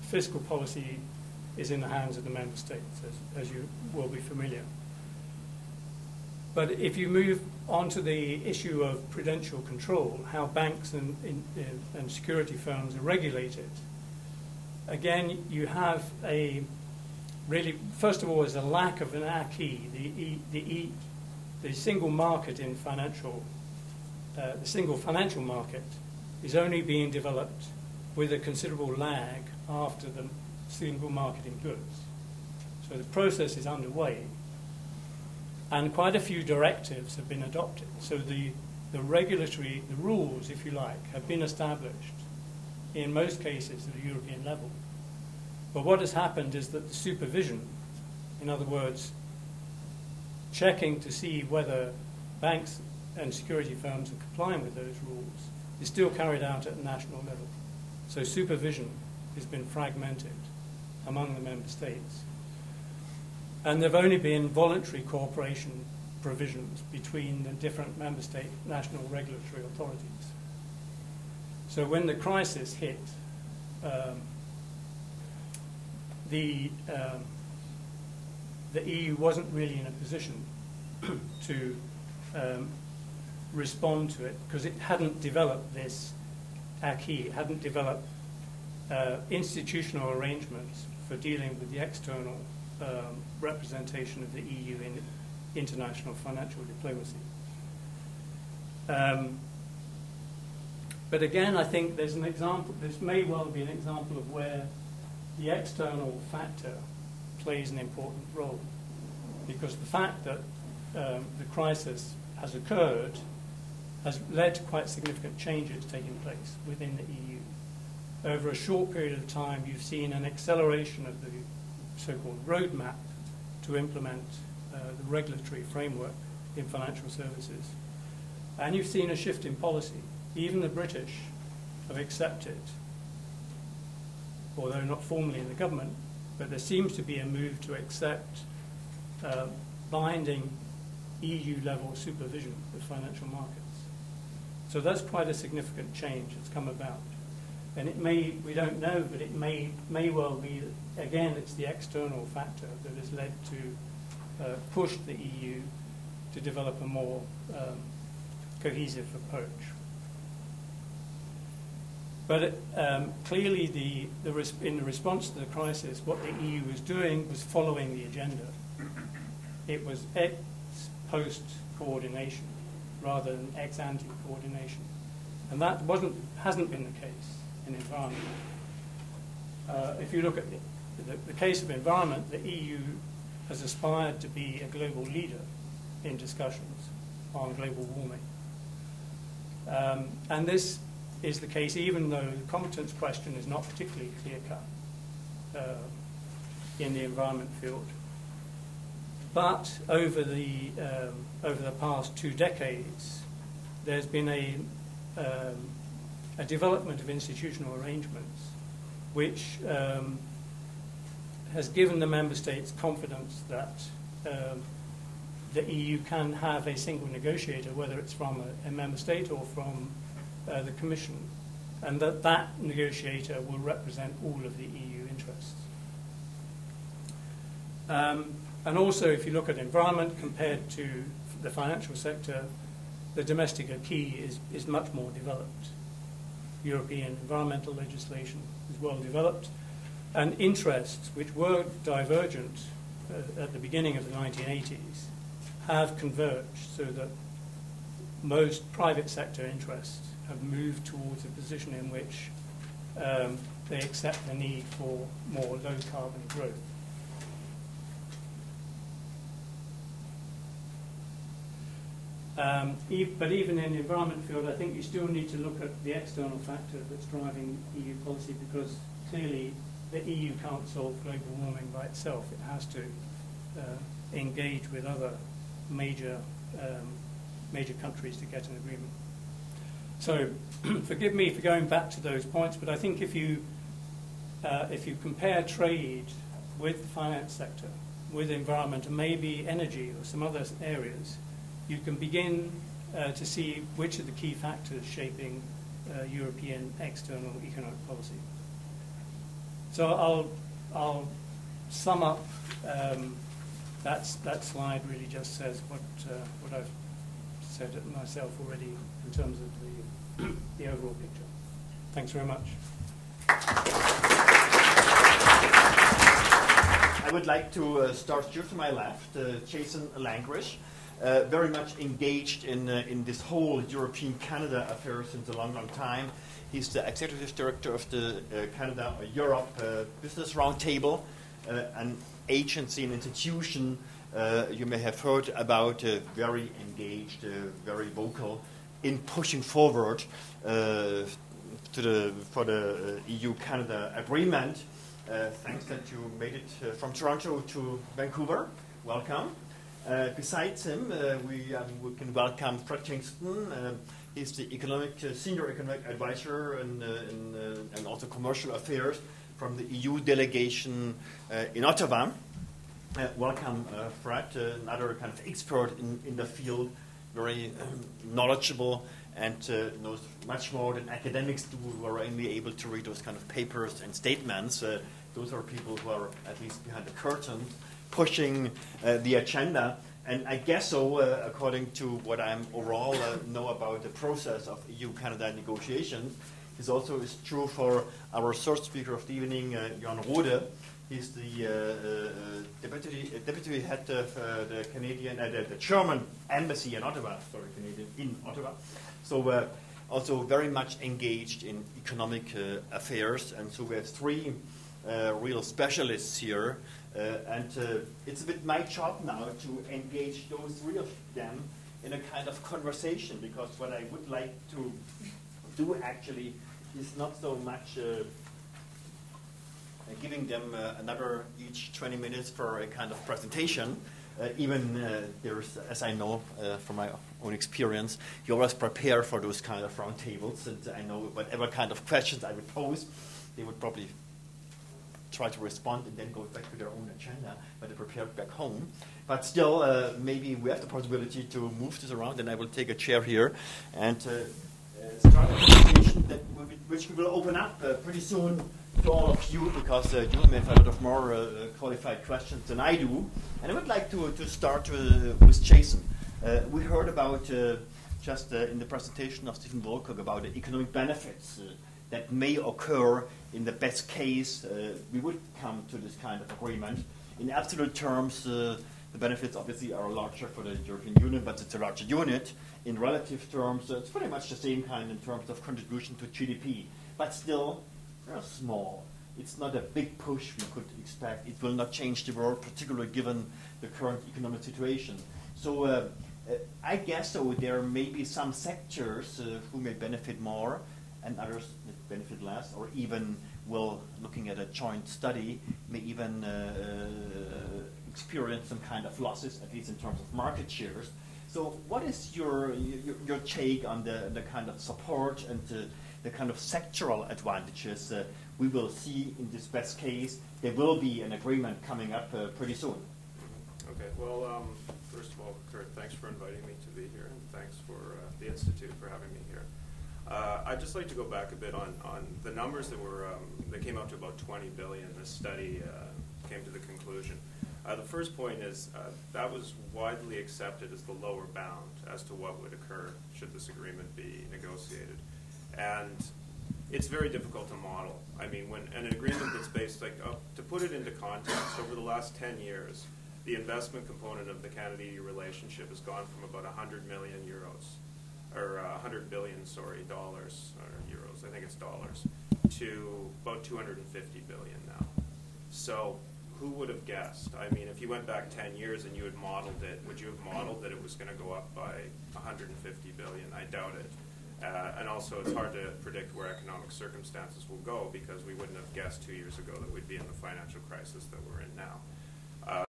fiscal policy is in the hands of the member states, as you will be familiar. But if you move on to the issue of prudential control, how banks and security firms are regulated, again, you have a really, first of all, is a lack of an acquis. The single market in financial, the single financial market is only being developed with a considerable lag after the single market in goods. So the process is underway, and quite a few directives have been adopted. So the regulatory, the rules, if you like, have been established in most cases at a European level. But what has happened is that the supervision, in other words, checking to see whether banks and security firms are complying with those rules, is still carried out at the national level. So supervision has been fragmented among the member states. And there have only been voluntary cooperation provisions between the different member state national regulatory authorities. So when the crisis hit, the EU wasn't really in a position to respond to it because it hadn't developed this acquis, it hadn't developed institutional arrangements for dealing with the external representation of the EU in international financial diplomacy. But again, I think there's an example, this may well be an example of where the external factor plays an important role, because the fact that the crisis has occurred has led to quite significant changes taking place within the EU. Over a short period of time, you've seen an acceleration of the so-called roadmap to implement the regulatory framework in financial services. And you've seen a shift in policy. Even the British have accepted, although not formally in the government, but there seems to be a move to accept binding EU-level supervision of financial markets. So that's quite a significant change that's come about. And it may, we don't know, but it may well be that, again, it's the external factor that has led to push the EU to develop a more cohesive approach. But clearly, in the response to the crisis, what the EU was doing was following the agenda. It was ex-post coordination rather than ex-ante coordination. And that hasn't been the case in environment. If you look at the case of environment, the EU has aspired to be a global leader in discussions on global warming. And this is the case even though the competence question is not particularly clear-cut in the environment field. But over the past 2 decades, there's been a development of institutional arrangements which has given the member states confidence that the EU can have a single negotiator, whether it's from a member state or from the Commission, and that negotiator will represent all of the EU interests. And also, if you look at environment compared to the financial sector, the domestic acquis is much more developed. European environmental legislation is well developed, and interests which were divergent at the beginning of the 1980s have converged so that most private sector interests have moved towards a position in which they accept the need for more low-carbon growth. But even in the environment field, I think you still need to look at the external factor that's driving EU policy, because clearly the EU can't solve global warming by itself. It has to engage with other major countries to get an agreement. So forgive me for going back to those points, but I think if you compare trade with the finance sector, with environment, and maybe energy or some other areas, you can begin to see which are the key factors shaping European external economic policy. So I'll sum up. That slide really just says what I've said myself already in terms of the overall picture. Thanks very much. I would like to start here to my left, Jason Langrish, very much engaged in this whole European-Canada affair since a long, long time. He's the executive director of the Canada-Europe Business Roundtable, an agency, an institution you may have heard about, very engaged, very vocal in pushing forward for the EU-Canada agreement. Thanks that you made it from Toronto to Vancouver. Welcome. Besides him, we can welcome Fred Kingston. He's the senior economic advisor and also commercial affairs from the EU delegation in Ottawa. Welcome, Fred, another kind of expert in the field, very knowledgeable and knows much more than academics do who are only able to read those kind of papers and statements. Those are people who are at least behind the curtain pushing the agenda. And I guess so, according to what I overall know about the process of EU-Canada negotiations, this also is true for our third speaker of the evening, Jörn Rohde. He's the deputy head of the German embassy in Ottawa. In Ottawa. So also very much engaged in economic affairs. And so we have three real specialists here. And it's a bit my job now to engage those three of them in a kind of conversation, because what I would like to do actually is not so much giving them another each 20 minutes for a kind of presentation. There's, as I know from my own experience, you always prepare for those kind of roundtables, and I know whatever kind of questions I would pose, they would probably try to respond and then go back to their own agenda, but they prepared back home. But still, maybe we have the possibility to move this around, and I will take a chair here and start a conversation which we will open up pretty soon to all of you, because you may have a lot of more qualified questions than I do. And I would like to start with Jason. We heard about, just in the presentation of Stephen Woolcock, about the economic benefits that may occur in the best case. We would come to this kind of agreement. In absolute terms, the benefits obviously are larger for the European Union, but it's a larger unit. In relative terms, it's pretty much the same kind in terms of contribution to GDP. But still, they're small. It's not a big push we could expect. It will not change the world, particularly given the current economic situation. So I guess there may be some sectors who may benefit more and others may benefit less, or even will, looking at a joint study, may even experience some kind of losses, at least in terms of market shares. So what is your take on the kind of support and the kind of sectoral advantages we will see in this best case? There will be an agreement coming up pretty soon. Okay, well, first of all, Kurt, thanks for inviting me to be here, and thanks for the Institute for having me here. I'd just like to go back a bit on the numbers that came out to about 20 billion. This study came to the conclusion. The first point is that was widely accepted as the lower bound as to what would occur should this agreement be negotiated. And it's very difficult to model. I mean, when an agreement that's based, to put it into context, over the last 10 years, the investment component of the Canada-EU relationship has gone from about 100 million euros, or 100 billion, dollars, or euros, I think it's dollars, to about 250 billion now. So who would have guessed? I mean, if you went back 10 years and you had modeled it, would you have modeled that it was going to go up by 150 billion? I doubt it. And also, it's hard to predict where economic circumstances will go, because we wouldn't have guessed 2 years ago that we'd be in the financial crisis that we're in now.